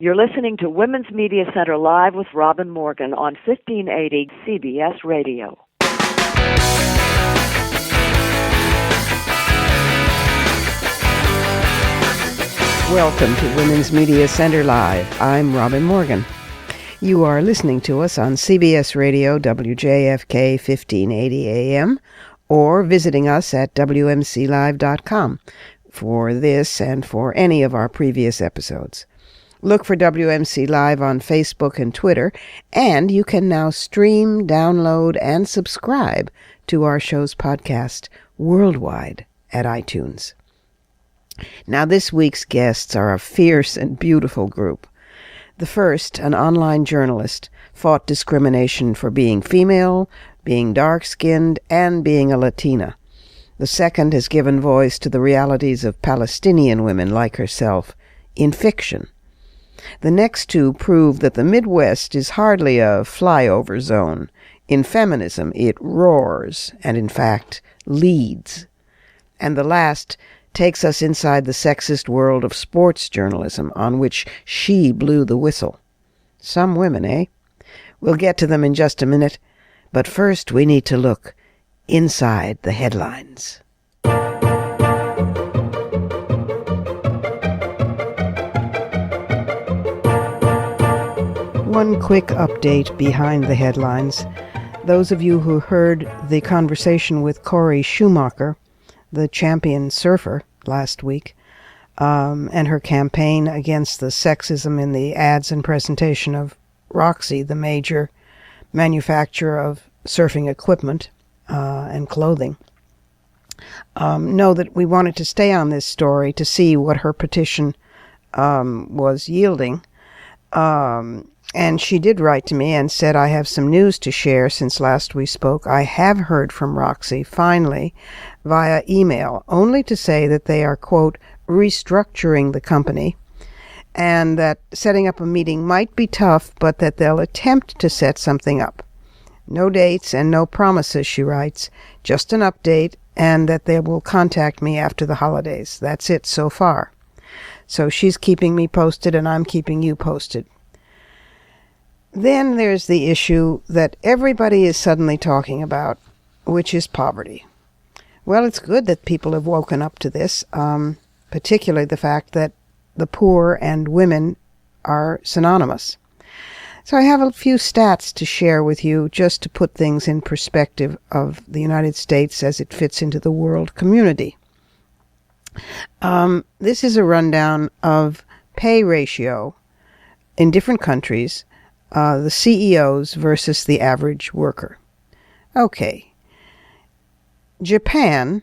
You're listening to Women's Media Center Live with Robin Morgan on 1580 CBS Radio. Welcome to Women's Media Center Live. I'm Robin Morgan. You are listening to us on CBS Radio, WJFK 1580 AM, or visiting us at WMCLive.com for this and for any of our previous episodes. Look for WMC Live on Facebook and Twitter, and you can now stream, download, and subscribe to our show's podcast worldwide at iTunes. Now, this week's guests are a fierce and beautiful group. The first, an online journalist, fought discrimination for being female, being dark-skinned, and being a Latina. The second has given voice to the realities of Palestinian women like herself in fiction. The next two prove that the Midwest is hardly a flyover zone. In feminism, it roars, and in fact, leads. And the last takes us inside the sexist world of sports journalism, on which she blew the whistle. Some women, eh? We'll get to them in just a minute, but first we need to look inside the headlines. One quick update behind the headlines. Those of you who heard the conversation with Corey Schumacher, the champion surfer, last week, and her campaign against the sexism in the ads and presentation of Roxy, the major manufacturer of surfing equipment and clothing, know that we wanted to stay on this story to see what her petition was yielding. And she did write to me and said, I have some news to share since last we spoke. I have heard from Roxy, finally, via email, only to say that they are, quote, restructuring the company, and that setting up a meeting might be tough, but that they'll attempt to set something up. No dates and no promises, she writes, just an update, and that they will contact me after the holidays. That's it so far. So she's keeping me posted, and I'm keeping you posted. Then there's the issue that everybody is suddenly talking about, which is poverty. Well, it's good that people have woken up to this, particularly the fact that the poor and women are synonymous. So I have a few stats to share with you just to put things in perspective of the United States as it fits into the world community. This is a rundown of pay ratio in different countries, the CEOs versus the average worker. Okay. Japan,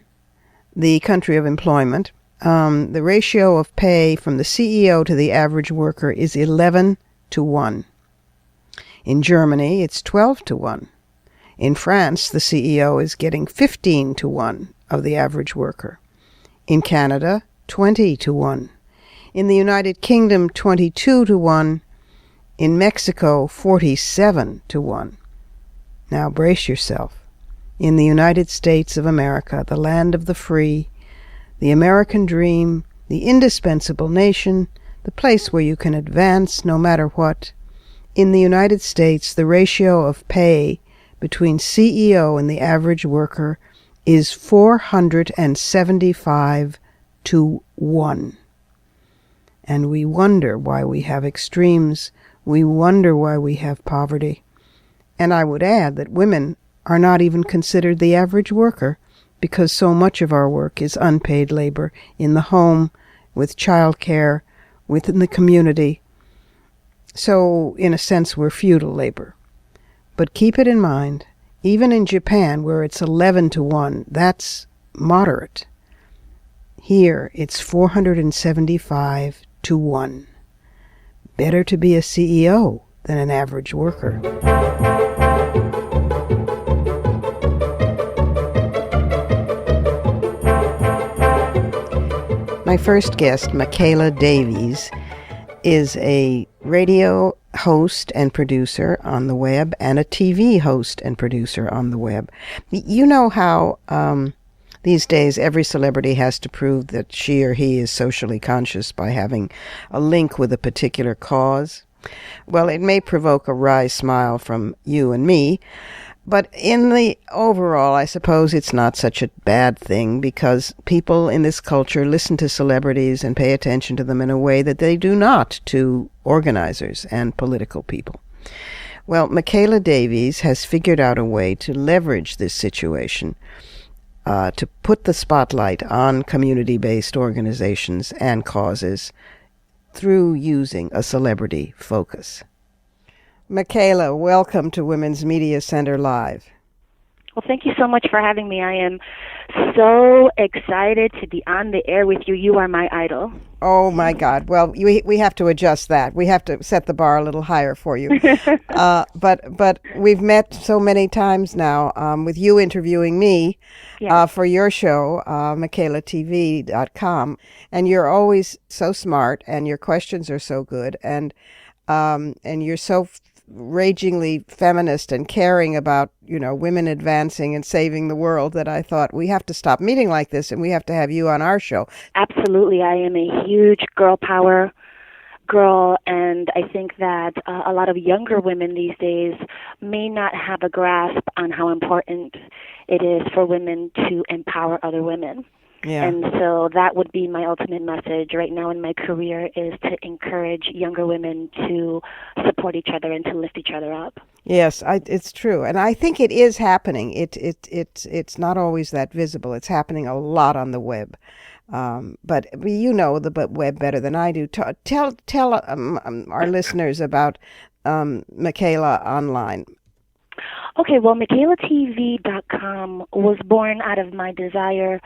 the country of employment, the ratio of pay from the CEO to the average worker is 11 to 1. In Germany, it's 12 to 1. In France, the CEO is getting 15 to 1 of the average worker. In Canada, 20 to 1. In the United Kingdom, 22 to 1. In Mexico, 47 to 1. Now brace yourself. In the United States of America, the land of the free, the American dream, the indispensable nation, the place where you can advance no matter what, in the United States, the ratio of pay between CEO and the average worker is 475 to 1. And we wonder why we have extremes. We wonder why we have poverty. And I would add that women are not even considered the average worker because so much of our work is unpaid labor in the home, with child care, within the community. So, in a sense, we're feudal labor. But keep it in mind, even in Japan, where it's 11 to 1, that's moderate. Here, it's 475 to 1. Better to be a CEO than an average worker. My first guest, Michaela Davies, is a radio host and producer on the web and a TV host and producer on the web. You know how these days every celebrity has to prove that she or he is socially conscious by having a link with a particular cause. Well, it may provoke a wry smile from you and me, but in the overall, I suppose it's not such a bad thing, because people in this culture listen to celebrities and pay attention to them in a way that they do not to organizers and political people. Well, Michaela Davies has figured out a way to leverage this situation, to put the spotlight on community-based organizations and causes through using a celebrity focus. Michaela, welcome to Women's Media Center Live. Well, thank you so much for having me. I am so excited to be on the air with you. You are my idol. Oh, my God. Well, we have to adjust that. We have to set the bar a little higher for you. But we've met so many times now, with you interviewing me for your show, MichaelaTV.com. And you're always so smart, and your questions are so good, and you're so ragingly feminist and caring about, women advancing and saving the world, that I thought we have to stop meeting like this and we have to have you on our show. Absolutely. I am a huge girl power girl, and I think that a lot of younger women these days may not have a grasp on how important it is for women to empower other women. Yeah. And so that would be my ultimate message right now in my career, is to encourage younger women to support each other and to lift each other up. Yes, it's true. And I think it is happening. It's not always that visible. It's happening a lot on the web. But you know the web better than I do. Tell our listeners about Michaela online. Okay, well, MichaelaTV.com was born out of my desire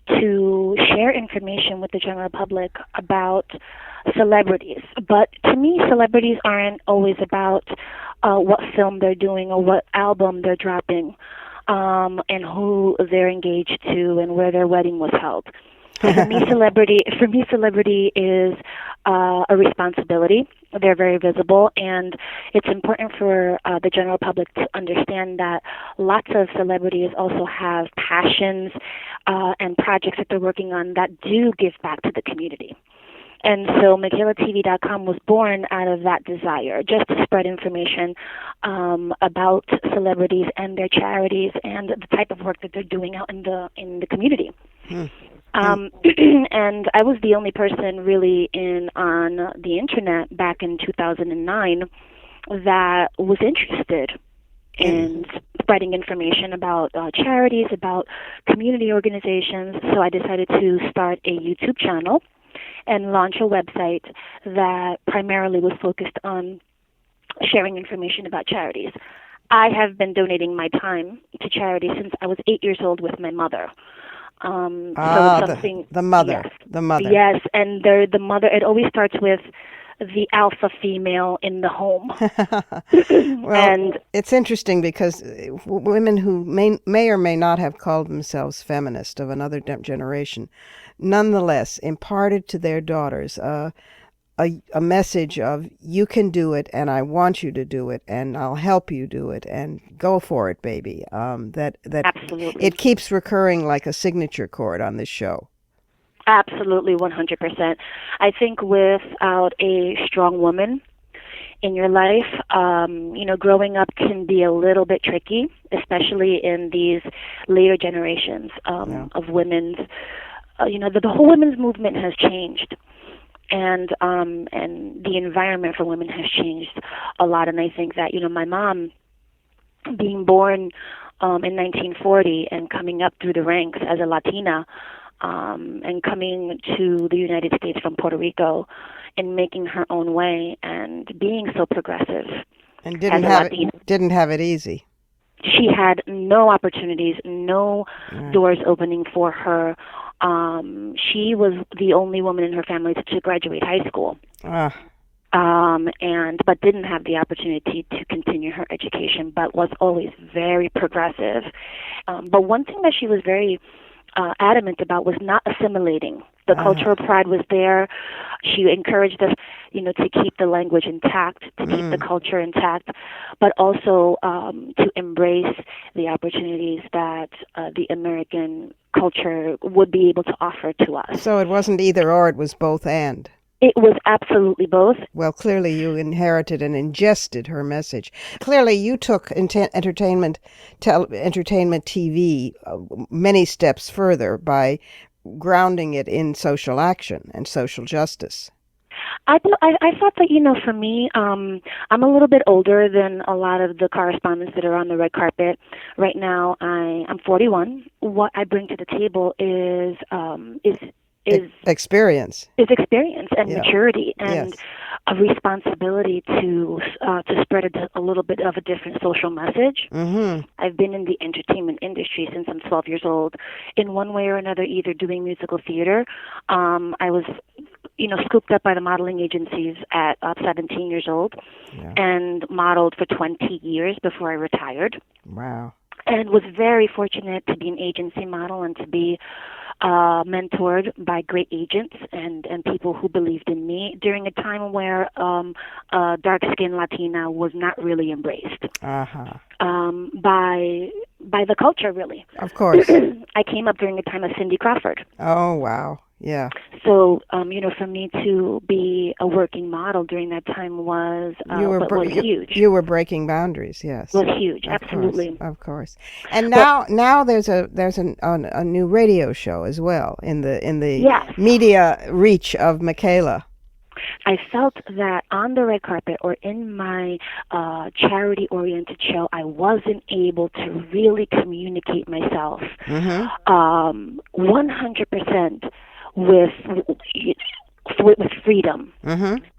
to share information with the general public about celebrities. But to me, celebrities aren't always about what film they're doing or what album they're dropping, and who they're engaged to and where their wedding was held. For me, celebrity is a responsibility. They're very visible, and it's important for the general public to understand that lots of celebrities also have passions and projects that they're working on that do give back to the community. And so MichaelaTV.com was born out of that desire, just to spread information about celebrities and their charities and the type of work that they're doing out in the community. And I was the only person really on the internet back in 2009 that was interested in spreading information about charities, about community organizations. So I decided to start a YouTube channel and launch a website that primarily was focused on sharing information about charities. I have been donating my time to charities since I was 8 years old with my mother. So it's something, the mother. Yes, the mother. Yes, and the mother. It always starts with the alpha female in the home. Well, and it's interesting because women who may or may not have called themselves feminist of another generation, nonetheless imparted to their daughters a message of, you can do it, and I want you to do it, and I'll help you do it, and go for it, baby. That Absolutely. It keeps recurring like a signature chord on this show. Absolutely, 100%. I think without a strong woman in your life, growing up can be a little bit tricky, especially in these later generations of women's. The whole women's movement has changed. And the environment for women has changed a lot. And I think that, my mom, being born in 1940 and coming up through the ranks as a Latina, and coming to the United States from Puerto Rico and making her own way and being so progressive. And didn't have it easy. She had no opportunities, no doors opening for her. She was the only woman in her family to graduate high school. But didn't have the opportunity to continue her education, but was always very progressive. But one thing that she was very adamant about was not assimilating. The cultural pride was there. She encouraged us, to keep the language intact, to keep the culture intact, but also to embrace the opportunities that the American culture would be able to offer to us. So it wasn't either or, it was both and. It was absolutely both. Well, clearly you inherited and ingested her message. Clearly you took entertainment TV many steps further by grounding it in social action and social justice. I thought that, for me, I'm a little bit older than a lot of the correspondents that are on the red carpet. Right now, I'm 41. What I bring to the table is experience. Is experience and Yeah. maturity and Yes. a responsibility to spread a little bit of a different social message. Mm-hmm. I've been in the entertainment industry since I'm 12 years old, in one way or another, either doing musical theater. I was, scooped up by the modeling agencies at 17 years old, and modeled for 20 years before I retired. Wow. And was very fortunate to be an agency model and to be mentored by great agents and people who believed in me during a time where dark-skinned Latina was not really embraced by the culture, really. Of course. I came up during a time of Cindy Crawford. Oh, wow. Yeah. So, for me to be a working model during that time was huge. You were breaking boundaries, yes. Was huge, Of absolutely. Of course. And now there's a new radio show as well in the media reach of Michaela. I felt that on the red carpet or in my charity-oriented show, I wasn't able to really communicate myself 100% with freedom,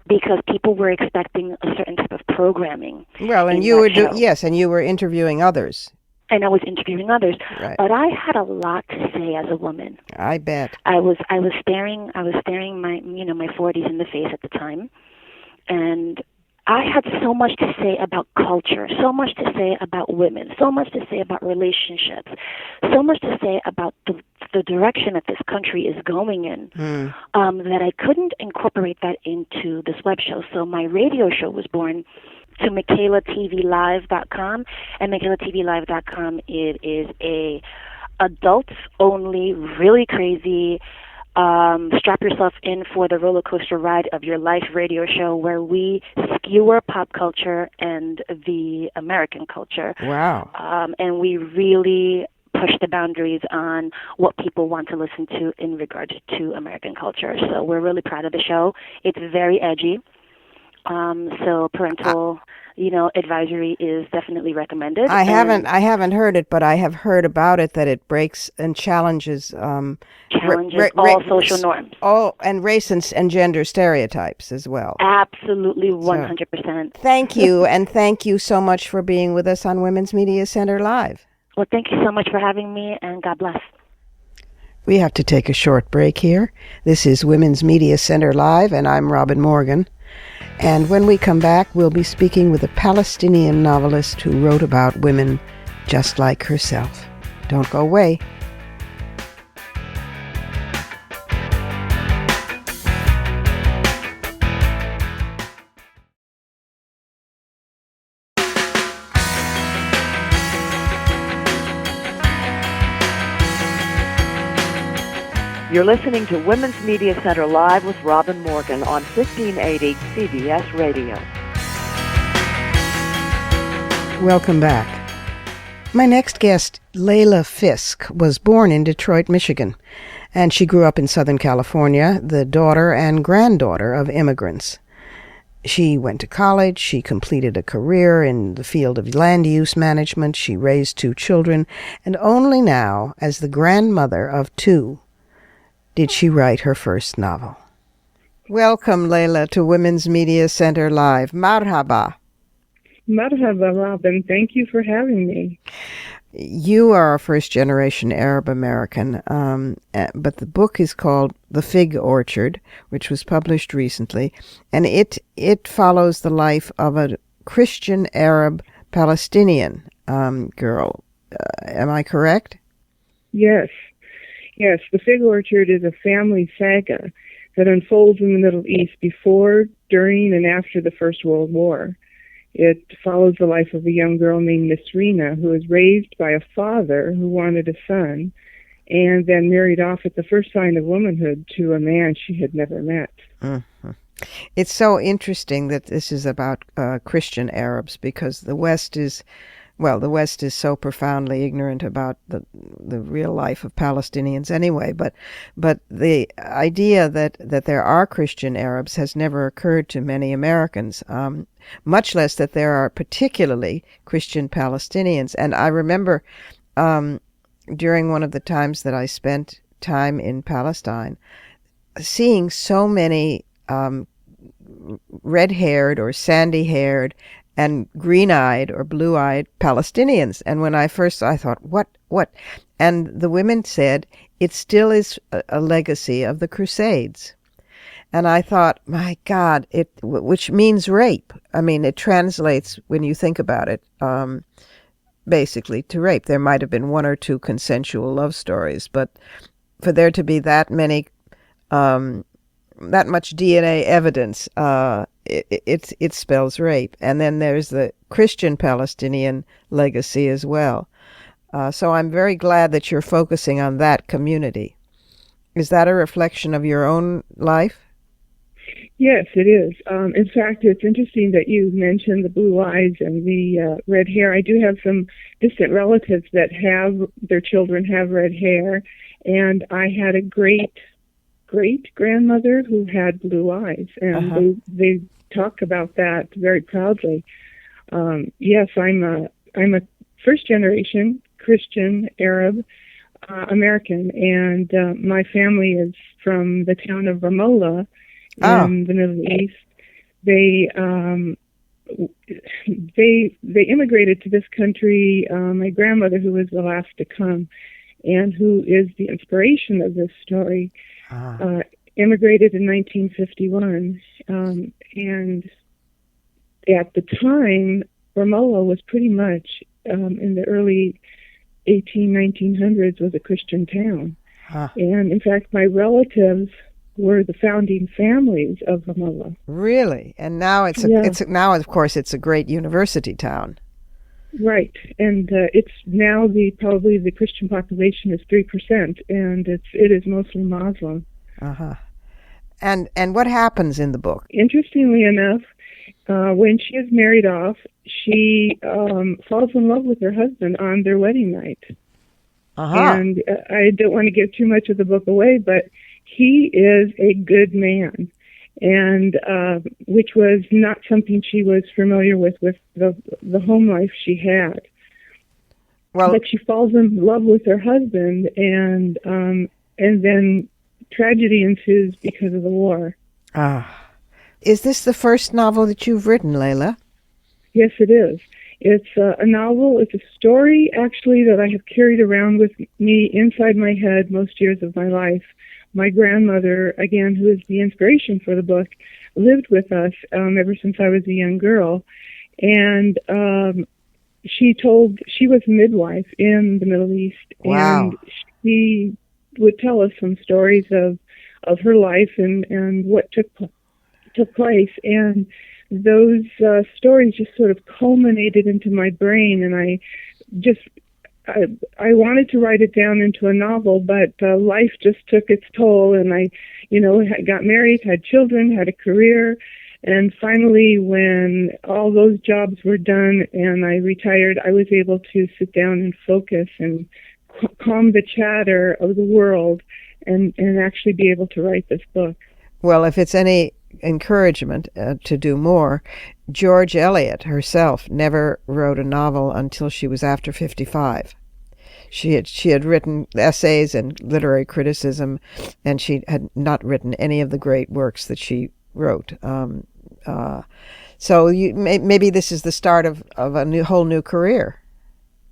because people were expecting a certain type of programming. Well, and you were and you were interviewing others. And I was interviewing others, right. But I had a lot to say as a woman. I bet. I was staring my my 40s in the face at the time, and I had so much to say about culture, so much to say about women, so much to say about relationships, so much to say about the direction that this country is going in, that I couldn't incorporate that into this web show. So my radio show was born to MichaelaTVLive.com, and MichaelaTVLive.com, it is a adults-only, really crazy, strap yourself in for the roller coaster ride of your life radio show where we skewer pop culture and the American culture. Wow. And we really push the boundaries on what people want to listen to in regards to American culture. So we're really proud of the show. It's very edgy. So parental, advisory is definitely recommended. I haven't heard it, but I have heard about it, that it breaks and challenges all social norms. And race and gender stereotypes as well. Absolutely, 100%. Thank you, and thank you so much for being with us on Women's Media Center Live. Well, thank you so much for having me, and God bless. We have to take a short break here. This is Women's Media Center Live, and I'm Robin Morgan. And when we come back, we'll be speaking with a Palestinian novelist who wrote about women just like herself. Don't go away. You're listening to Women's Media Center Live with Robin Morgan on 1580 CBS Radio. Welcome back. My next guest, Layla Fiske, was born in Detroit, Michigan, and she grew up in Southern California, the daughter and granddaughter of immigrants. She went to college, she completed a career in the field of land use management, she raised 2 children, and only now, as the grandmother of 2, did she write her first novel. Welcome, Layla, to Women's Media Center Live. Marhaba. Marhaba, Robin. Thank you for having me. You are a first-generation Arab American, but the book is called The Fig Orchard, which was published recently, and it follows the life of a Christian Arab Palestinian girl. Am I correct? Yes. Yes, The Fig Orchard is a family saga that unfolds in the Middle East before, during, and after the First World War. It follows the life of a young girl named Nisrina, who was raised by a father who wanted a son, and then married off at the first sign of womanhood to a man she had never met. Mm-hmm. It's so interesting that this is about Christian Arabs, because the West is so profoundly ignorant about the real life of Palestinians anyway. But the idea that there are Christian Arabs has never occurred to many Americans, much less that there are particularly Christian Palestinians. And I remember during one of the times that I spent time in Palestine, seeing so many red-haired or sandy-haired and green-eyed or blue-eyed Palestinians. And when I thought, what? And the women said, it still is a legacy of the Crusades. And I thought, my God, which means rape. I mean, it translates, when you think about it, basically to rape. There might have been one or two consensual love stories, but for there to be that many, that much DNA evidence, it spells rape. And then there's the Christian Palestinian legacy as well. So I'm very glad that you're focusing on that community. Is that a reflection of your own life? Yes, it is. In fact, it's interesting that you mentioned the blue eyes and the red hair. I do have some distant relatives that have their children have red hair, and I had a great-grandmother who had blue eyes, and they talk about that very proudly. Yes, I'm a first-generation Christian Arab American, and my family is from the town of Ramallah in the Middle East. They immigrated to this country. My grandmother, who was the last to come, and who is the inspiration of this story, immigrated in 1951. And at the time, Ramallah was pretty much, in the early 1900s, was a Christian town. And in fact, my relatives were the founding families of Ramallah. Really? And now now of course it's a great university town. Right, and it's now probably the Christian population is 3%, and it is mostly Muslim. And what happens in the book? Interestingly enough, when she is married off, she falls in love with her husband on their wedding night. And I don't want to give too much of the book away, but he is a good man, and which was not something she was familiar with the home life she had. Well, but she falls in love with her husband, and then tragedy ensues because of the war. Is this the first novel that you've written, Layla? Yes, it is. It's a novel. It's a story, actually, that I have carried around with me inside my head most years of my life. My grandmother, again, who is the inspiration for the book, lived with us ever since I was a young girl. And she was a midwife in the Middle East. Wow. And she would tell us some stories of her life and what took place. And those stories just sort of culminated into my brain, and I wanted to write it down into a novel, but life just took its toll, and I got married, had children, had a career, and finally, when all those jobs were done and I retired, I was able to sit down and focus and calm the chatter of the world and actually be able to write this book. Well, if it's any encouragement to do more, George Eliot herself never wrote a novel until she was after 55. She had written essays and literary criticism, and she had not written any of the great works that she wrote. So maybe this is the start of a whole new career.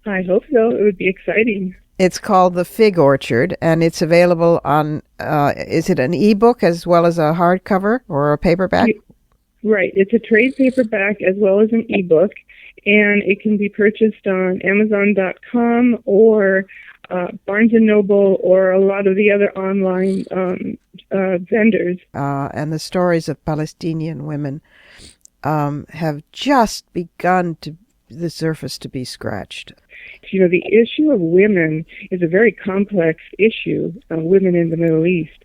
I hope so. It would be exciting. It's called The Fig Orchard, and it's available on, is it an ebook as well as a hardcover or a paperback? Right. It's a trade paperback as well as an ebook, and it can be purchased on Amazon.com or Barnes & Noble or a lot of the other online vendors. And the stories of Palestinian women have just begun the surface to be scratched. The issue of women is a very complex issue, women in the Middle East,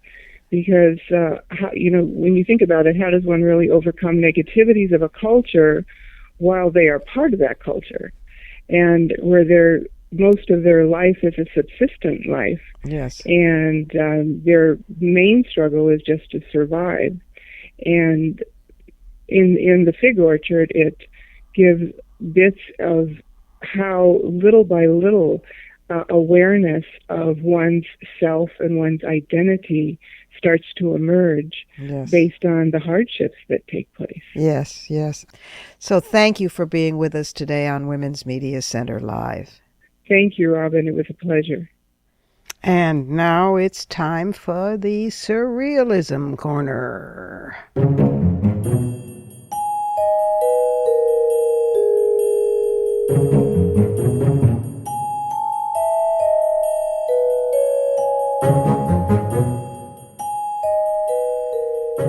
because, when you think about it, how does one really overcome negativities of a culture while they are part of that culture, and where most of their life is a subsistent life. Yes. And their main struggle is just to survive. And in the Fig Orchard, it gives bits of how little by little awareness of one's self and one's identity starts to emerge. Yes. Based on the hardships that take place. Yes, yes. So thank you for being with us today on Women's Media Center Live. Thank you, Robin. It was a pleasure. And now it's time for the Surrealism Corner.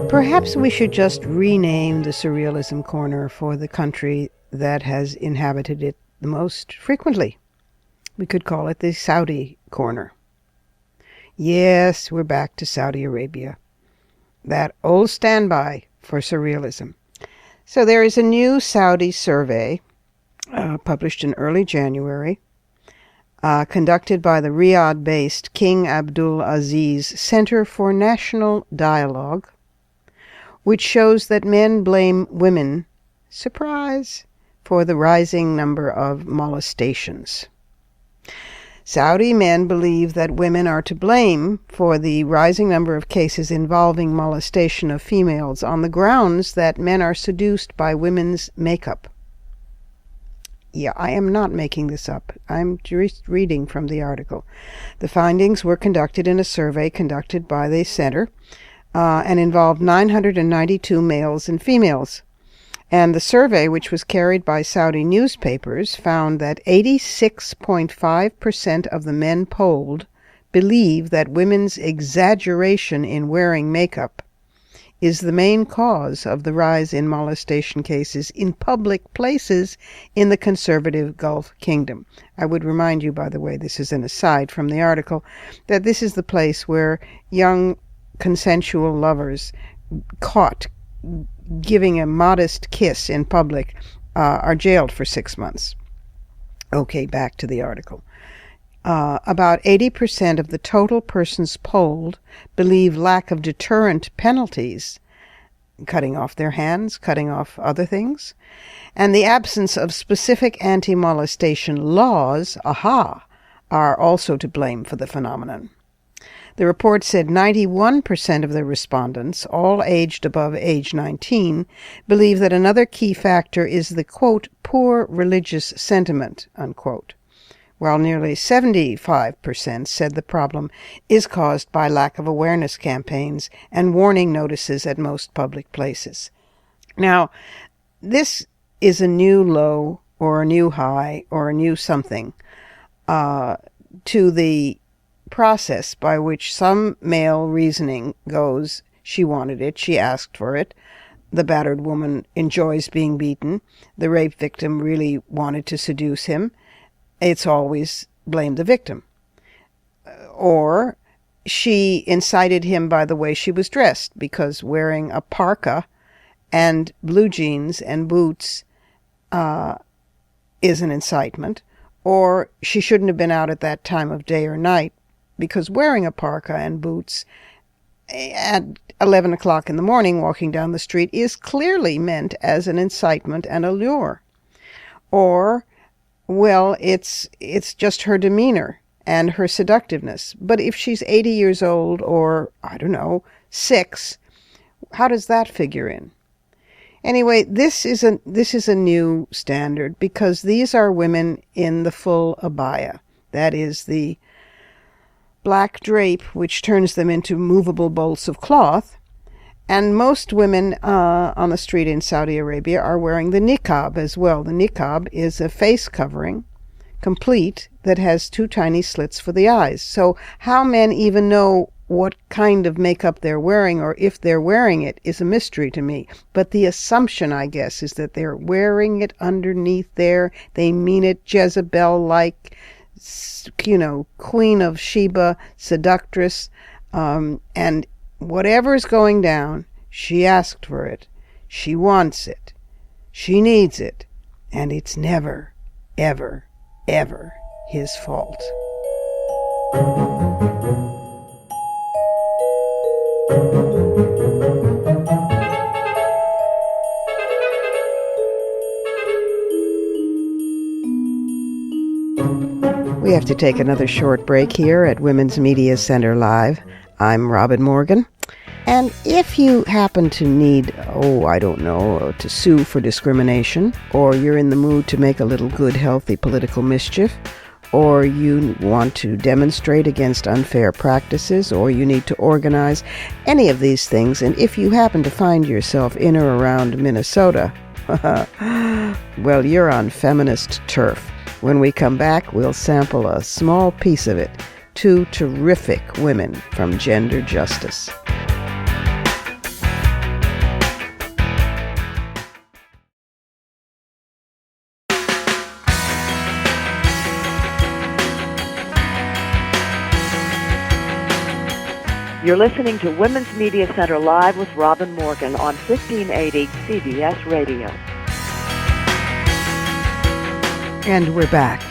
Perhaps we should just rename the Surrealism Corner for the country that has inhabited it the most frequently. We could call it the Saudi Corner. Yes, we're back to Saudi Arabia. That old standby for surrealism. So there is a new Saudi survey published in early January, conducted by the Riyadh-based King Abdul Aziz Center for National Dialogue, which shows that men blame women, surprise, for the rising number of molestations. Saudi men believe that women are to blame for the rising number of cases involving molestation of females on the grounds that men are seduced by women's makeup. Yeah, I am not making this up. I'm just reading from the article. The findings were conducted in a survey conducted by the center and involved 992 males and females. And the survey, which was carried by Saudi newspapers, found that 86.5% of the men polled believe that women's exaggeration in wearing makeup is the main cause of the rise in molestation cases in public places in the conservative Gulf Kingdom. I would remind you, by the way, this is an aside from the article, that this is the place where young consensual lovers caught giving a modest kiss in public are jailed for 6 months. Okay, back to the article. About 80% of the total persons polled believe lack of deterrent penalties, cutting off their hands, cutting off other things, and the absence of specific anti-molestation laws, are also to blame for the phenomenon. The report said 91% of the respondents, all aged above age 19, believe that another key factor is the, quote, poor religious sentiment, unquote, while nearly 75% said the problem is caused by lack of awareness campaigns and warning notices at most public places. Now, this is a new low or a new high or a new something to the process by which some male reasoning goes, she wanted it, she asked for it, the battered woman enjoys being beaten, the rape victim really wanted to seduce him, it's always blame the victim. Or she incited him by the way she was dressed, because wearing a parka and blue jeans and boots is an incitement. Or she shouldn't have been out at that time of day or night, because wearing a parka and boots at 11 o'clock in the morning walking down the street is clearly meant as an incitement and a lure. Or, well, it's just her demeanor and her seductiveness. But if she's 80 years old or, 6, how does that figure in? Anyway, this is a new standard, because these are women in the full abaya. That is the black drape which turns them into movable bolts of cloth. And most women on the street in Saudi Arabia are wearing the niqab as well. The niqab is a face covering, complete, that has 2 tiny slits for the eyes. So how men even know what kind of makeup they're wearing or if they're wearing it is a mystery to me. But the assumption, I guess, is that they're wearing it underneath there. They mean it Jezebel-like, Queen of Sheba, seductress. And whatever's going down, she asked for it. She wants it. She needs it. And it's never, ever, ever his fault. We have to take another short break here at Women's Media Center Live. I'm Robin Morgan. And if you happen to need, to sue for discrimination, or you're in the mood to make a little good, healthy political mischief, or you want to demonstrate against unfair practices, or you need to organize, any of these things, and if you happen to find yourself in or around Minnesota, well, you're on feminist turf. When we come back, we'll sample a small piece of it. Two terrific women from Gender Justice. You're listening to Women's Media Center Live with Robin Morgan on 1580 CBS Radio. And we're back.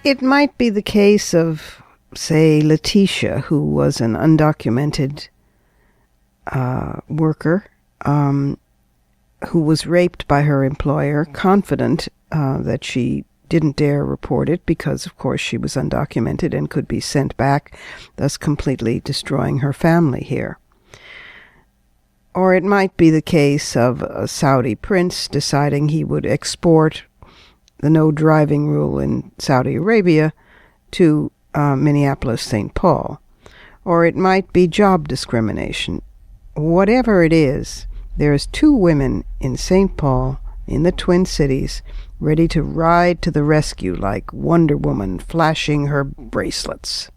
It might be the case of, say, Letitia, who was an undocumented worker who was raped by her employer, confident that she didn't dare report it because, of course, she was undocumented and could be sent back, thus completely destroying her family here. Or it might be the case of a Saudi prince deciding he would export the no driving rule in Saudi Arabia to Minneapolis, St. Paul. Or it might be job discrimination. Whatever it is, there's two women in St. Paul, in the Twin Cities, ready to ride to the rescue like Wonder Woman flashing her bracelets.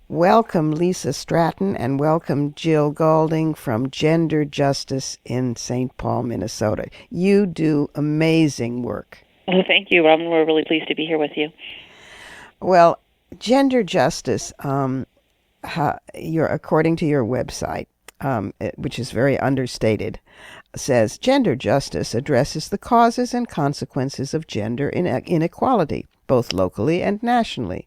Welcome, Lisa Stratton, and welcome, Jill Gaulding from Gender Justice in St. Paul, Minnesota. You do amazing work. Oh, thank you, Robin. We're really pleased to be here with you. Well, Gender Justice, according to your website, which is very understated, says gender justice addresses the causes and consequences of gender inequality, both locally and nationally.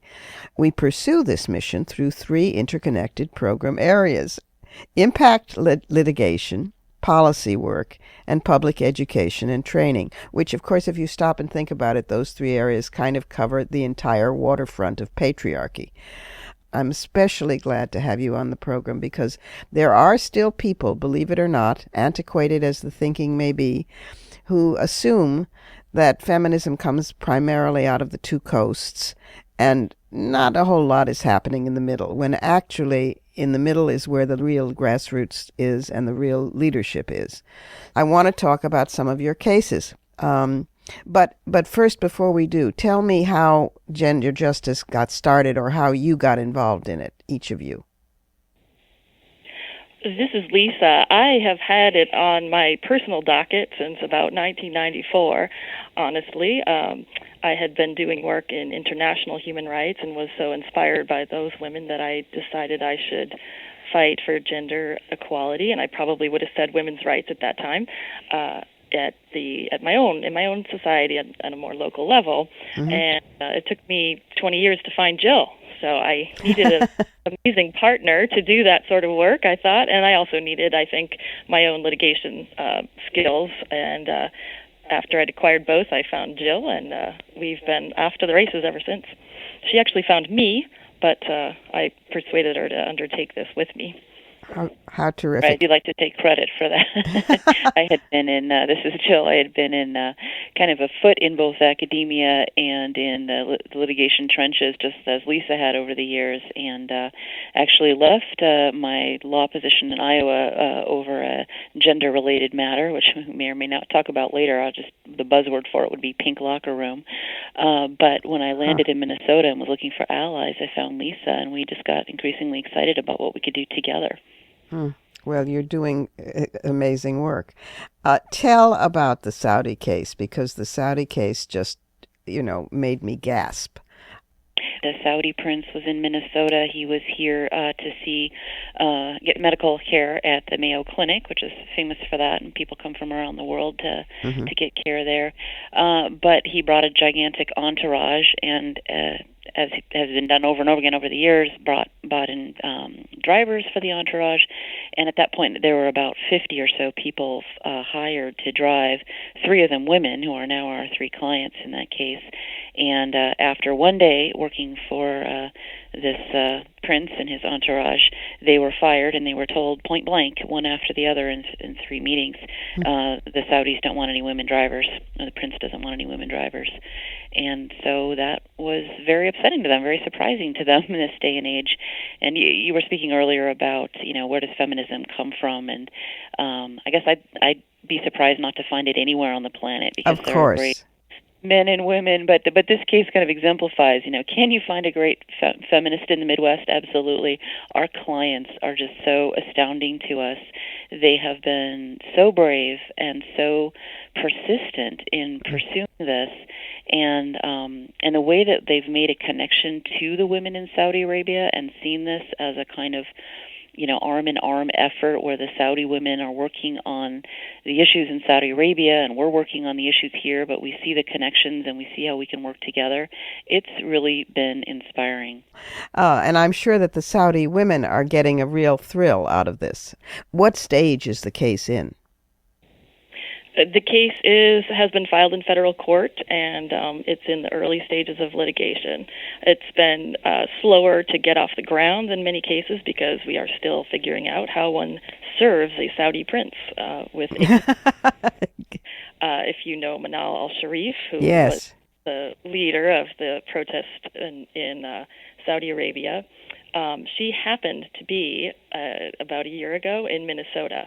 We pursue this mission through three interconnected program areas: impact litigation, policy work, and public education and training, which, of course, if you stop and think about it, those three areas kind of cover the entire waterfront of patriarchy. I'm especially glad to have you on the program because there are still people, believe it or not, antiquated as the thinking may be, who assume that feminism comes primarily out of the two coasts and not a whole lot is happening in the middle, when actually in the middle is where the real grassroots is and the real leadership is. I want to talk about some of your cases. But first, before we do, tell me how Gender Justice got started or how you got involved in it, each of you. This is Lisa. I have had it on my personal docket since about 1994, honestly. I had been doing work in international human rights and was so inspired by those women that I decided I should fight for gender equality, and I probably would have said women's rights at that time. In my own society at a more local level, mm-hmm. And it took me 20 years to find Jill. So I needed an amazing partner to do that sort of work, I thought, and I also needed, I think, my own litigation skills. And after I'd acquired both, I found Jill, and we've been off to the races ever since. She actually found me, but I persuaded her to undertake this with me. How Right, terrific. you'd like to take credit for that. I had been in, this is Jill, I had been in kind of a foot in both academia and in the litigation trenches, just as Lisa had over the years, and actually left my law position in Iowa over a gender-related matter, which we may or may not talk about later. The buzzword for it would be pink locker room. But when I landed in Minnesota and was looking for allies, I found Lisa, and we just got increasingly excited about what we could do together. Well, you're doing amazing work. Tell about the Saudi case, because the Saudi case just, made me gasp. The Saudi prince was in Minnesota. He was here to get medical care at the Mayo Clinic, which is famous for that, and people come from around the world to get care there. But he brought a gigantic entourage, and as has been done over and over again over the years, bought in drivers for the entourage, and at that point there were about 50 or so people hired to drive, 3 of them women, who are now our 3 clients in that case. And after one day working for this prince and his entourage, they were fired, and they were told point blank, one after the other in 3 meetings, the Saudis don't want any women drivers, or the prince doesn't want any women drivers. And so that was very upsetting to them, very surprising to them in this day and age. And you were speaking earlier about, where does feminism come from? And I guess I'd be surprised not to find it anywhere on the planet, because there are great men and women, but this case kind of exemplifies, can you find a great feminist in the Midwest? Absolutely. Our clients are just so astounding to us. They have been so brave and so persistent in pursuing this, and the way that they've made a connection to the women in Saudi Arabia and seen this as a kind of arm-in-arm effort where the Saudi women are working on the issues in Saudi Arabia and we're working on the issues here, but we see the connections and we see how we can work together. It's really been inspiring. And I'm sure that the Saudi women are getting a real thrill out of this. What stage is the case in? The case has been filed in federal court, and it's in the early stages of litigation. It's been slower to get off the ground in many cases because we are still figuring out how one serves a Saudi prince with if you know Manal al-Sharif, who was the leader of the protest in Saudi Arabia. She happened to be, about a year ago, in Minnesota,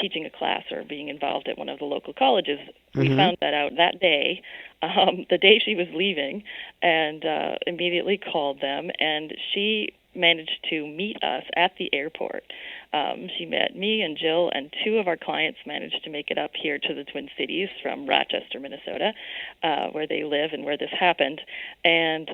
teaching a class or being involved at one of the local colleges. We found that out that day, the day she was leaving, and immediately called them, and she managed to meet us at the airport. She met me and Jill, and 2 of our clients managed to make it up here to the Twin Cities from Rochester, Minnesota, where they live and where this happened. And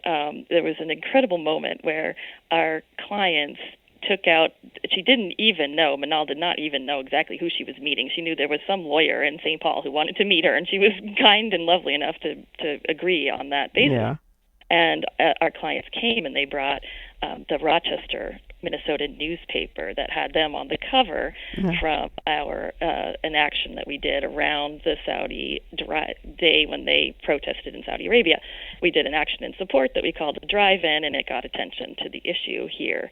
there was an incredible moment where our clients took out, she didn't even know, Manal did not even know exactly who she was meeting. She knew there was some lawyer in St. Paul who wanted to meet her, and she was kind and lovely enough to agree on that basis. Yeah. And our clients came, and they brought the Rochester, Minnesota newspaper that had them on the cover from our an action that we did around the Saudi day when they protested in Saudi Arabia. We did an action in support that we called a drive-in, and it got attention to the issue here.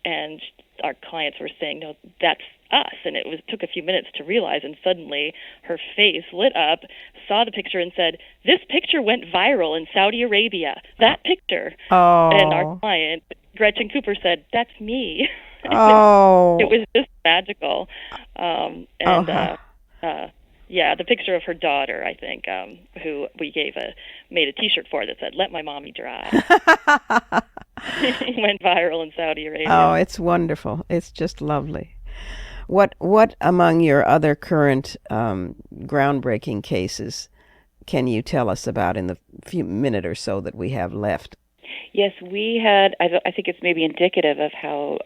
And our clients were saying, no, that's us. And it took a few minutes to realize, and suddenly her face lit up, saw the picture and said, this picture went viral in Saudi Arabia. That picture. Oh. And our client, Gretchen Cooper, said, that's me. Oh. It was just magical. Yeah, the picture of her daughter, I think, who we made a T-shirt for that said, let my mommy drive. It went viral in Saudi Arabia. Oh, it's wonderful. It's just lovely. What among your other current groundbreaking cases can you tell us about in the few minute or so that we have left? Yes, we had, I think it's maybe indicative of how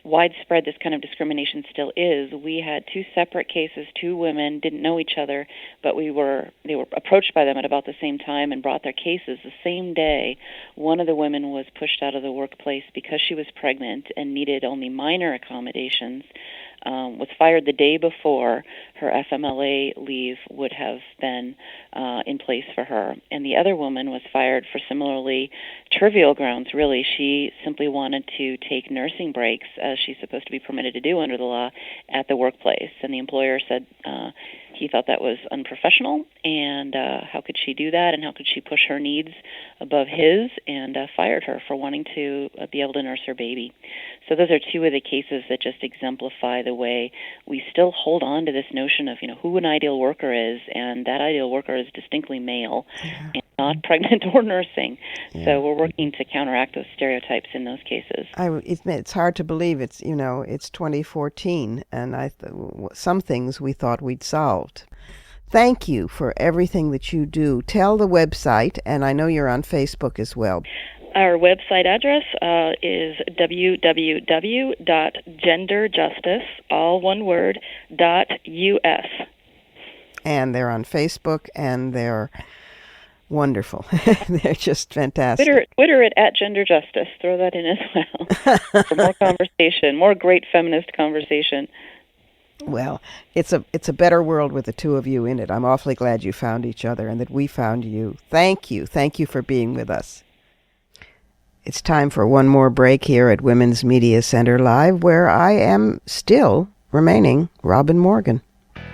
widespread this kind of discrimination still is. We had 2 separate cases. 2 women didn't know each other, but they were approached by them at about the same time and brought their cases the same day. One of the women was pushed out of the workplace because she was pregnant and needed only minor accommodations. was fired the day before her FMLA leave would have been in place for her. And the other woman was fired for similarly trivial grounds, really. She simply wanted to take nursing breaks, as she's supposed to be permitted to do under the law, at the workplace. And the employer said he thought that was unprofessional, and how could she do that, and how could she push her needs above his, and fired her for wanting to be able to nurse her baby. So those are two of the cases that just exemplify the way we still hold on to this notion of, who an ideal worker is, and that ideal worker is distinctly male and not pregnant or nursing. Yeah. So we're working to counteract those stereotypes in those cases. It's hard to believe it's 2014, and some things we thought we'd solved. Thank you for everything that you do. Tell the website, and I know you're on Facebook as well. Our website address is www.genderjustice, all one word, .us. And they're on Facebook, and they're wonderful. They're just fantastic. Twitter at Gender Justice. Throw that in as well for more conversation, more great feminist conversation. Well, it's a better world with the two of you in it. I'm awfully glad you found each other and that we found you. Thank you. Thank you for being with us. It's time for one more break here at Women's Media Center Live, where I am still remaining Robin Morgan.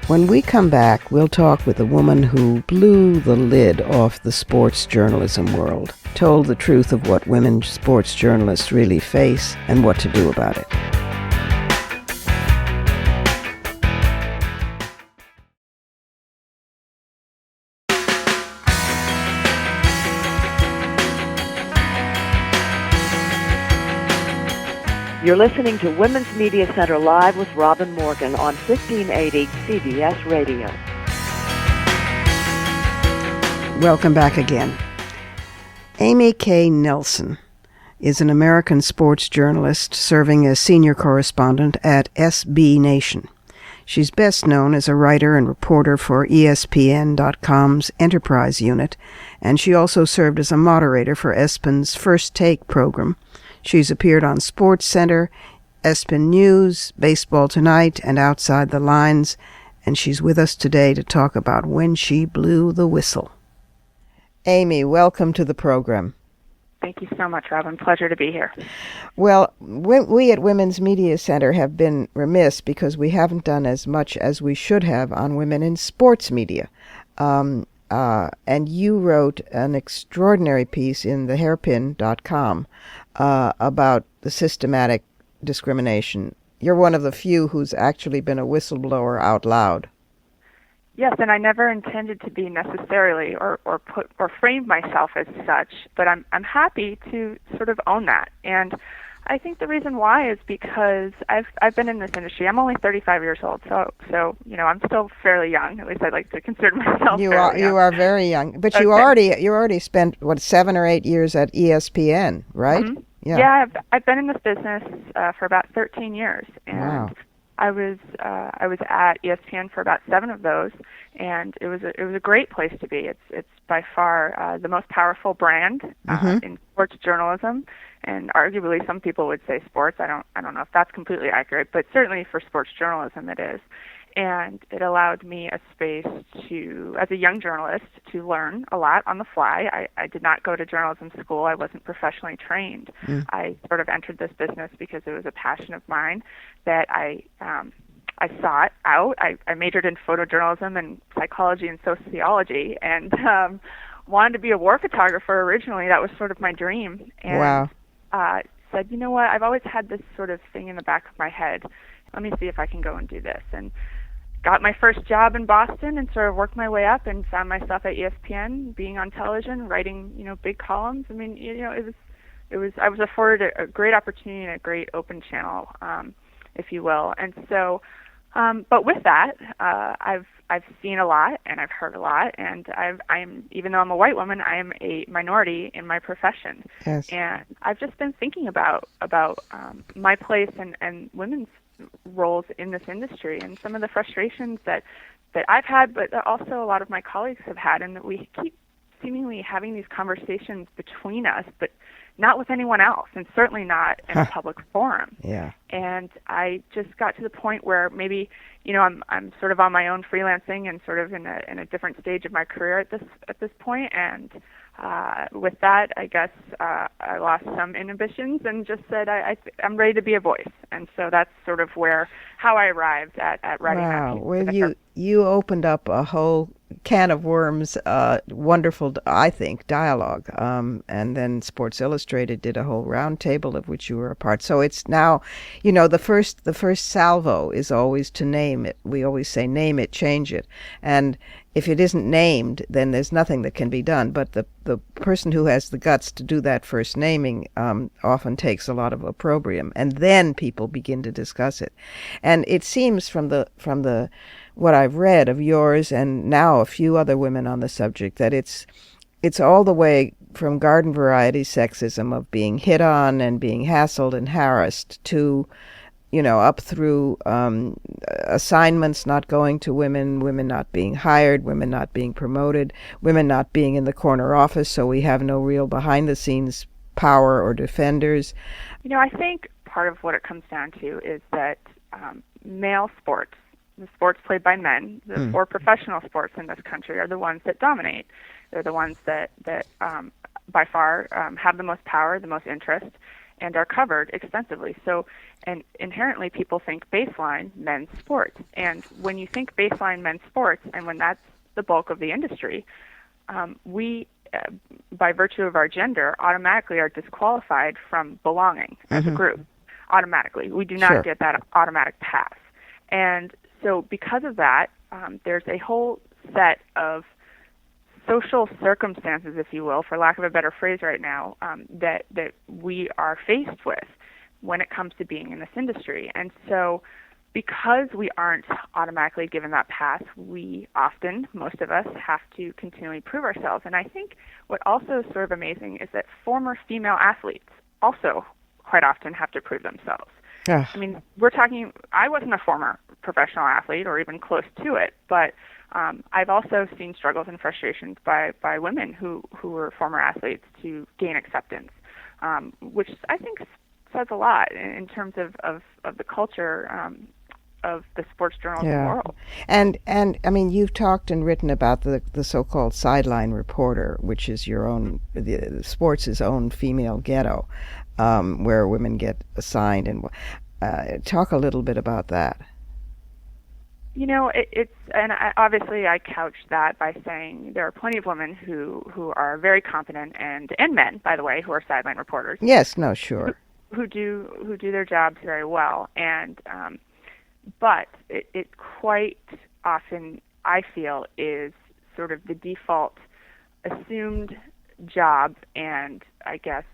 When we come back, we'll talk with a woman who blew the lid off the sports journalism world, told the truth of what women sports journalists really face and what to do about it. You're listening to Women's Media Center Live with Robin Morgan on 1580 CBS Radio. Welcome back again. Amy K. Nelson is an American sports journalist serving as senior correspondent at SB Nation. She's best known as a writer and reporter for ESPN.com's Enterprise Unit, and she also served as a moderator for ESPN's First Take program. She's appeared on Sports Center, ESPN News, Baseball Tonight, and Outside the Lines, and she's with us today to talk about when she blew the whistle. Amy, welcome to the program. Thank you so much, Robin. Pleasure to be here. Well, we at Women's Media Center have been remiss because we haven't done as much as we should have on women in sports media. And you wrote an extraordinary piece in thehairpin.com about the systematic discrimination. You're one of the few who's actually been a whistleblower out loud. Yes, and I never intended to be necessarily or frame myself as such, but I'm happy to sort of own that. And I think the reason why is because I've been in this industry. I'm only 35 years old, so I'm still fairly young. At least I'd like to consider myself. You are very young, but okay. you already spent 7 or 8 years at ESPN, right? Mm-hmm. Yeah, I've been in this business for about 13 years, and wow. I was at ESPN for about 7 of those, and it was a great place to be. It's by far the most powerful brand in sports journalism, and arguably some people would say sports. I don't know if that's completely accurate, but certainly for sports journalism it is. And it allowed me a space to, as a young journalist, to learn a lot on the fly. I did not go to journalism school. I wasn't professionally trained. I sort of entered this business because it was a passion of mine that I sought out. I majored in photojournalism and psychology and sociology, and wanted to be a war photographer originally. That was sort of my dream. And wow. Said, you know what, I've always had this sort of thing in the back of my head. Let me see if I can go and do this. And got my first job in Boston and sort of worked my way up and found myself at ESPN, being on television, writing, big columns. I mean, I was afforded a great opportunity and a great open channel, if you will. And so, but with that, I've seen a lot and I've heard a lot, and I'm even though I'm a white woman, I am a minority in my profession. Yes. And I've just been thinking about my place and women's roles in this industry, and some of the frustrations that I've had, but also a lot of my colleagues have had, and that we keep seemingly having these conversations between us, but not with anyone else, and certainly not in a public forum. Yeah. And I just got to the point where maybe, I'm sort of on my own freelancing and sort of in a different stage of my career at this point. And with that, I guess I lost some inhibitions and just said I'm ready to be a voice. And so that's sort of how I arrived at writing that piece. Well, you opened up a whole can of worms, wonderful, I think, dialogue. And then Sports Illustrated did a whole roundtable of which you were a part. So it's now, the first salvo is always to name it. We always say name it, change it. And if it isn't named, then there's nothing that can be done. But the person who has the guts to do that first naming often takes a lot of opprobrium, and then people begin to discuss it. And it seems from the what I've read of yours and now a few other women on the subject that it's all the way from garden variety sexism of being hit on and being hassled and harassed to up through assignments not going to women, women not being hired, women not being promoted, women not being in the corner office, so we have no real behind-the-scenes power or defenders. I think part of what it comes down to is that male sports, the sports played by men, the four professional sports in this country, are the ones that dominate. They're the ones that by far have the most power, the most interest, and are covered extensively. So, and inherently people think baseline men's sports. And when you think baseline men's sports, and when that's the bulk of the industry, we, by virtue of our gender, automatically are disqualified from belonging as a group. Automatically. We do not get that automatic pass. And so because of that, there's a whole set of social circumstances, if you will, for lack of a better phrase right now, that we are faced with when it comes to being in this industry. And so because we aren't automatically given that pass, we often, most of us, have to continually prove ourselves. And I think what also is sort of amazing is that former female athletes also quite often have to prove themselves. I mean, I wasn't a former professional athlete or even close to it, but I've also seen struggles and frustrations by women who were former athletes to gain acceptance, which I think says a lot in terms of the culture of the sports journalism world. And I mean, you've talked and written about the so-called sideline reporter, which is the sports' own female ghetto, where women get assigned. And talk a little bit about that. Obviously I couch that by saying there are plenty of women who are very competent and men, by the way, who are sideline reporters. Yes, no, sure. Who do their jobs very well, and but it quite often, I feel, is sort of the default assumed job, and I guess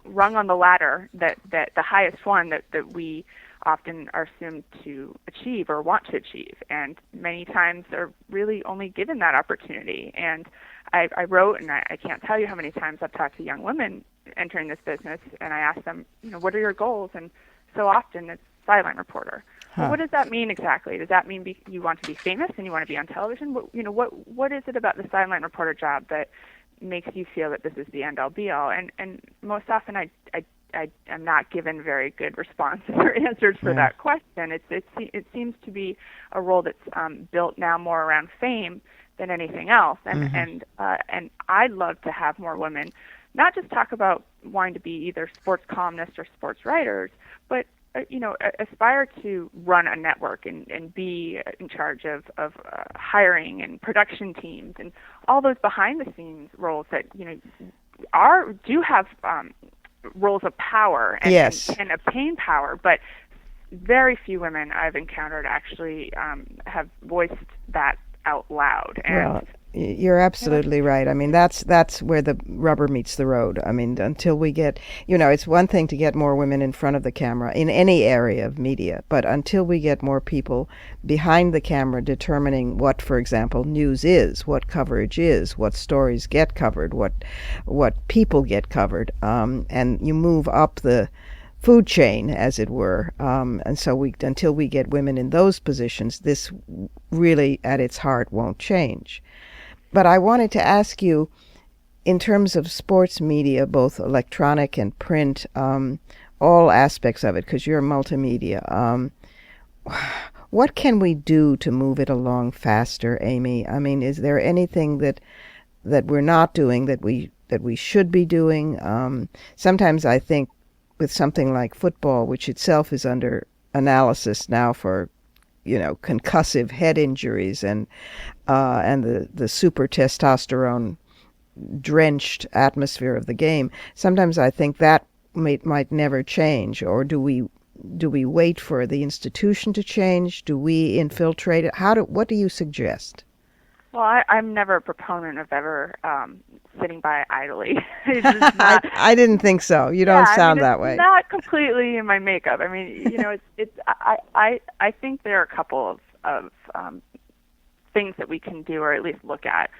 rung on the ladder that the highest one that we often are assumed to achieve or want to achieve, and many times are really only given that opportunity. And I wrote, and I can't tell you how many times I've talked to young women entering this business, and I ask them, what are your goals? And so often it's sideline reporter. Well, what does that mean exactly? Does that mean you want to be famous and you want to be on television? What is it about the sideline reporter job that makes you feel that this is the end all be all? And most often I'm not given very good responses or answers for that question. It seems to be a role that's built now more around fame than anything else. And I'd love to have more women not just talk about wanting to be either sports columnists or sports writers, but aspire to run a network and be in charge of hiring and production teams and all those behind the scenes roles that do have roles of power and obtain power, but very few women I've encountered actually have voiced that out loud. And you're absolutely right. I mean, that's where the rubber meets the road. I mean, until we get, it's one thing to get more women in front of the camera in any area of media, but until we get more people behind the camera determining what, for example, news is, what coverage is, what stories get covered, what people get covered, and you move up the food chain, as it were, and so until we get women in those positions, this really, at its heart, won't change. But I wanted to ask you, in terms of sports media, both electronic and print, all aspects of it, because you're multimedia, what can we do to move it along faster, Amy? I mean, is there anything that we're not doing that we should be doing? Sometimes I think with something like football, which itself is under analysis now for, concussive head injuries and the super testosterone drenched atmosphere of the game. Sometimes I think that might never change. Or do we wait for the institution to change? Do we infiltrate it? What do you suggest? Well, I'm never a proponent of ever sitting by idly. It's just not, I didn't think so. You don't sound that way. It's not completely in my makeup. I mean, I think there are a couple of things that we can do, or at least look at.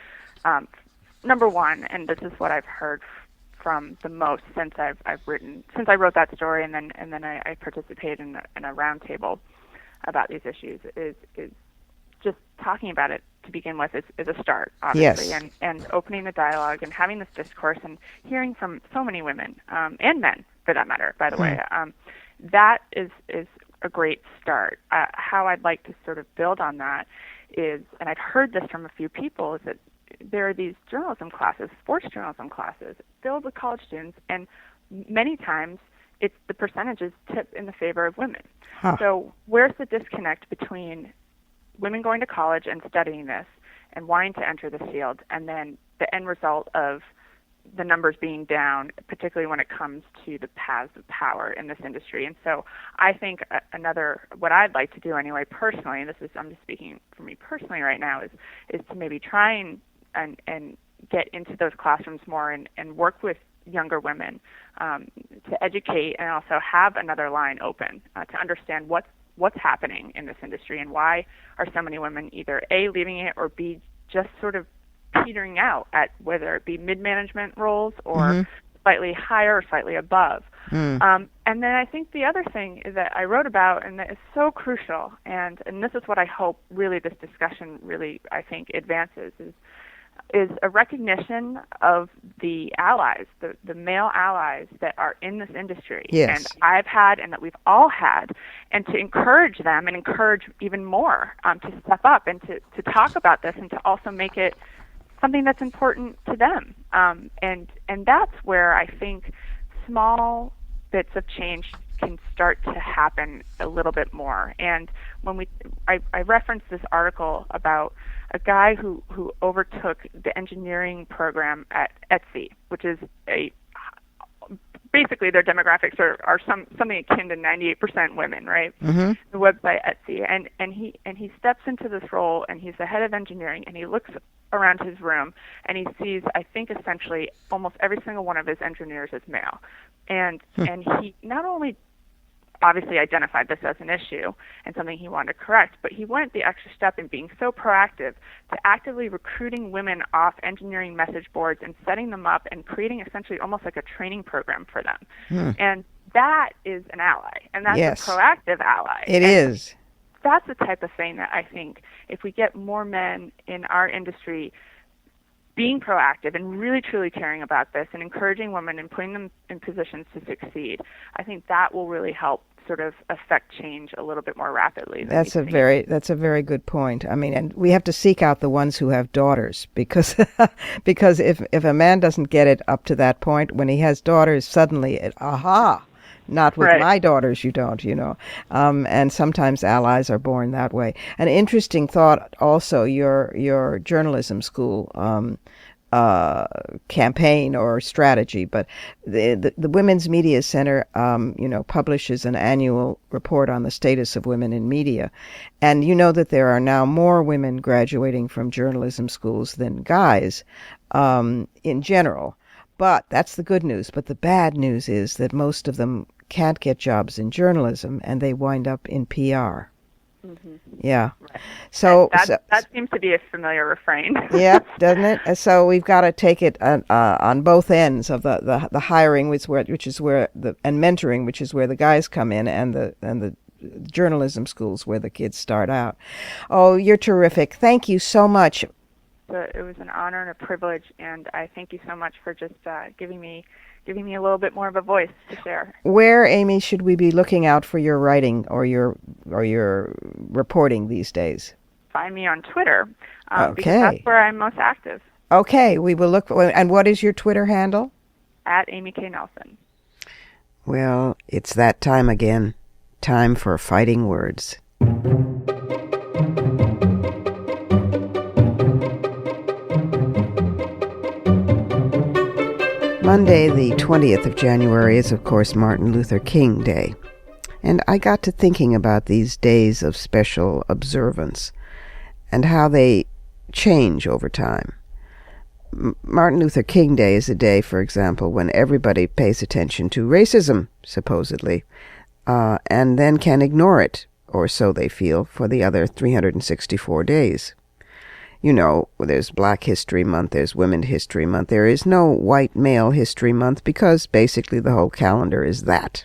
Number one, and this is what I've heard from the most since I wrote that story, and then I participated in a roundtable about these issues, is just talking about it to begin with is a start, obviously, yes. and opening the dialogue and having this discourse and hearing from so many women and men, for that matter, by the way. That is a great start. How I'd like to sort of build on that is, and I've heard this from a few people, is that there are these journalism classes, sports journalism classes, filled with college students, and many times the percentages tip in the favor of women. Huh. So where's the disconnect between women going to college and studying this and wanting to enter this field, and then the end result of the numbers being down, particularly when it comes to the paths of power in this industry? And so I think what I'd like to do anyway, personally, and I'm just speaking for me personally right now, is to maybe try and get into those classrooms more and work with younger women to educate, and also have another line open to understand what's happening in this industry and why are so many women either A, leaving it, or B, just sort of petering out at whether it be mid-management roles or slightly higher or slightly above. And then I think the other thing that I wrote about, and that is so crucial, and this is what I hope really this discussion really, I think, advances, is a recognition of the allies, the male allies that are in this industry. Yes. And I've had, and that we've all had, and to encourage them and encourage even more to step up and to talk about this, and to also make it something that's important to them. And that's where I think small bits of change can start to happen a little bit more. And when I referenced this article about a guy who overtook the engineering program at Etsy, which is basically their demographics are something akin to 98% women, right? The website Etsy, and he steps into this role, and he's the head of engineering, and he looks around his room, and he sees, I think, essentially almost every single one of his engineers is male, and he not only obviously identified this as an issue and something he wanted to correct, but he went the extra step in being so proactive to actively recruiting women off engineering message boards and setting them up and creating essentially almost like a training program for them. And that is an ally, and that's yes. a proactive ally. It is. That's the type of thing that I think if we get more men in our industry being proactive and really truly caring about this and encouraging women and putting them in positions to succeed, I think that will really help sort of affect change a little bit more rapidly. That's a very good point. I mean, and we have to seek out the ones who have daughters, because because if a man doesn't get it up to that point, when he has daughters, suddenly not with my daughters, you don't, and sometimes allies are born that way. An interesting thought also, your journalism school campaign or strategy, but the Women's Media Center, publishes an annual report on the status of women in media. And you know that there are now more women graduating from journalism schools than guys in general. But that's the good news. But the bad news is that most of them can't get jobs in journalism, and they wind up in PR. Yeah. Right. So that seems to be a familiar refrain. Yeah, doesn't it? So we've got to take it on both ends of the hiring, and mentoring, which is where the guys come in, and the journalism schools where the kids start out. Oh, you're terrific. Thank you so much. was an honor and a privilege, and I thank you so much for just giving me a little bit more of a voice to share. Where, Amy, should we be looking out for your writing or your reporting these days? Find me on Twitter, Okay. because that's where I'm most active. Okay, we will look. And what is your Twitter handle? At Amy K. Nelson. Well, it's that time again. Time for fighting words. Monday, the 20th of January, is, of course, Martin Luther King Day. And I got to thinking about these days of special observance and how they change over time. Martin Luther King Day is a day, for example, when everybody pays attention to racism, supposedly, and then can ignore it, or so they feel, for the other 364 days. You know, there's Black History Month, there's Women's History Month. There is no White Male History Month because basically the whole calendar is that.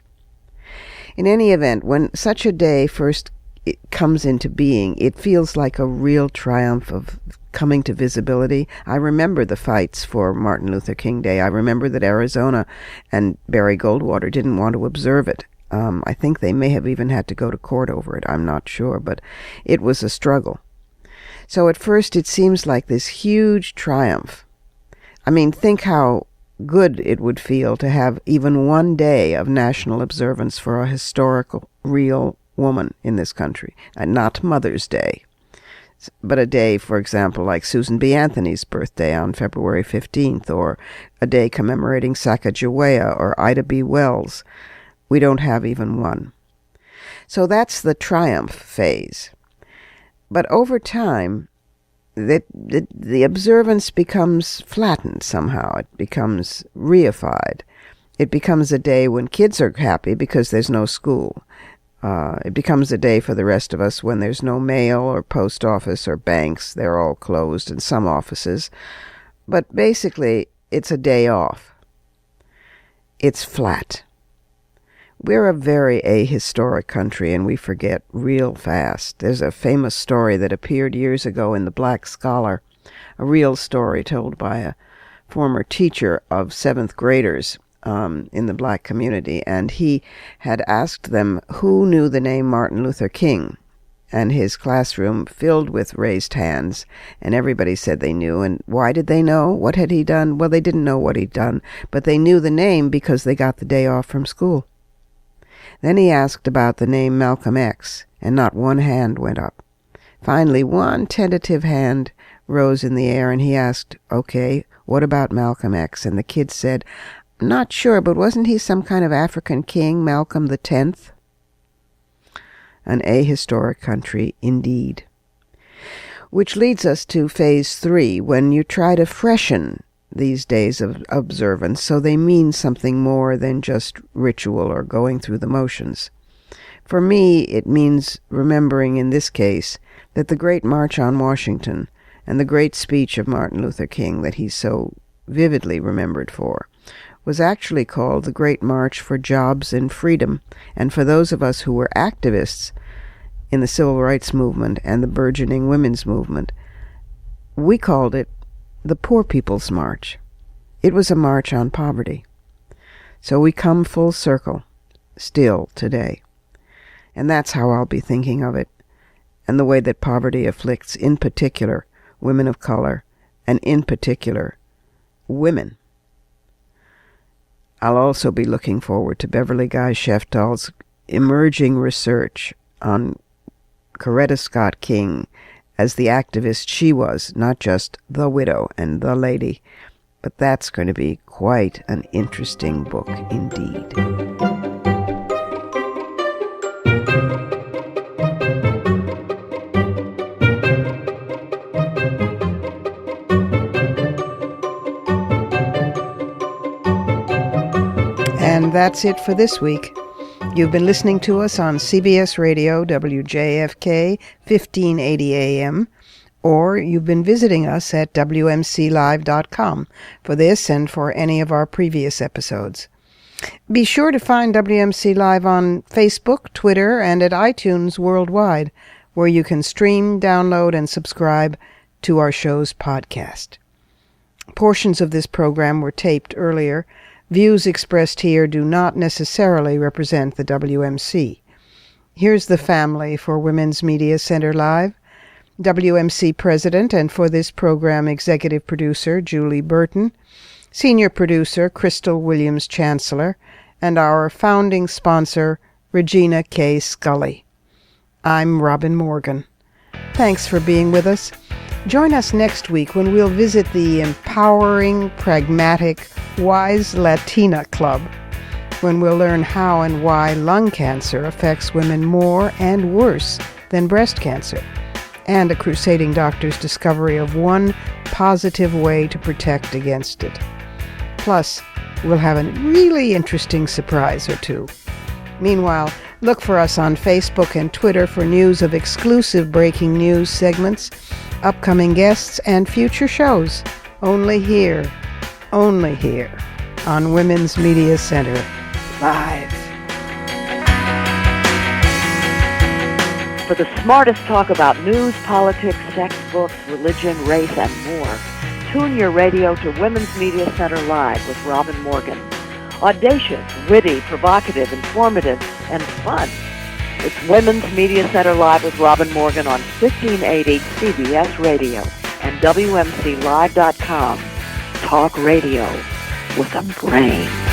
In any event, when such a day first comes into being, it feels like a real triumph of coming to visibility. I remember the fights for Martin Luther King Day. I remember that Arizona and Barry Goldwater didn't want to observe it. I think they may have even had to go to court over it. I'm not sure, but it was a struggle. So at first it seems like this huge triumph. I mean, think how good it would feel to have even one day of national observance for a historical, real woman in this country. Not Mother's Day, but a day, for example, like Susan B. Anthony's birthday on February 15th, or a day commemorating Sacagawea or Ida B. Wells. We don't have even one. So that's the triumph phase. But over time, the observance becomes flattened somehow. It becomes reified. It becomes a day when kids are happy because there's no school. It becomes a day for the rest of us when there's no mail or post office or banks. They're all closed in some offices. But basically, it's a day off. It's flat. We're a very ahistoric country, and we forget real fast. There's a famous story that appeared years ago in the Black Scholar, a real story told by a former teacher of 7th graders in the black community, and he had asked them who knew the name Martin Luther King, and his classroom filled with raised hands, and everybody said they knew. And why did they know? What had he done? Well, they didn't know what he'd done, but they knew the name because they got the day off from school. Then he asked about the name Malcolm X, and not one hand went up. Finally, one tentative hand rose in the air, and he asked, "Okay, what about Malcolm X?" And the kid said, "Not sure, but wasn't he some kind of African king, Malcolm the 10th? An ahistoric country, indeed. Which leads us to phase 3, when you try to freshen these days of observance so they mean something more than just ritual or going through the motions. For me, it means remembering in this case that the Great March on Washington and the great speech of Martin Luther King that he's so vividly remembered for was actually called the Great March for Jobs and Freedom. And for those of us who were activists in the civil rights movement and the burgeoning women's movement, we called it the Poor People's March. It was a march on poverty. So we come full circle, still today. And that's how I'll be thinking of it, and the way that poverty afflicts, in particular, women of color, and in particular, women. I'll also be looking forward to Beverly Guy Sheftall's emerging research on Coretta Scott King as the activist she was, not just the widow and the lady. But that's going to be quite an interesting book indeed. And that's it for this week. You've been listening to us on CBS Radio, WJFK, 1580 AM, or you've been visiting us at WMCLive.com for this and for any of our previous episodes. Be sure to find WMC Live on Facebook, Twitter, and at iTunes worldwide, where you can stream, download, and subscribe to our show's podcast. Portions of this program were taped earlier. Views expressed here do not necessarily represent the WMC. Here's the family for Women's Media Center Live. WMC President and for this program Executive Producer Julie Burton, Senior Producer Crystal Williams Chancellor, and our founding sponsor Regina K. Scully. I'm Robin Morgan. Thanks for being with us. Join us next week when we'll visit the empowering, pragmatic, wise Latina Club, when we'll learn how and why lung cancer affects women more and worse than breast cancer, and a crusading doctor's discovery of one positive way to protect against it. Plus, we'll have a really interesting surprise or two. Meanwhile, look for us on Facebook and Twitter for news of exclusive breaking news segments, upcoming guests, and future shows. Only here on Women's Media Center Live. For the smartest talk about news, politics, sex, books, religion, race, and more, tune your radio to Women's Media Center Live with Robin Morgan. Audacious, witty, provocative, informative, and fun. It's Women's Media Center Live with Robin Morgan on 1580 CBS Radio and WMCLive.com. Talk radio with a brain.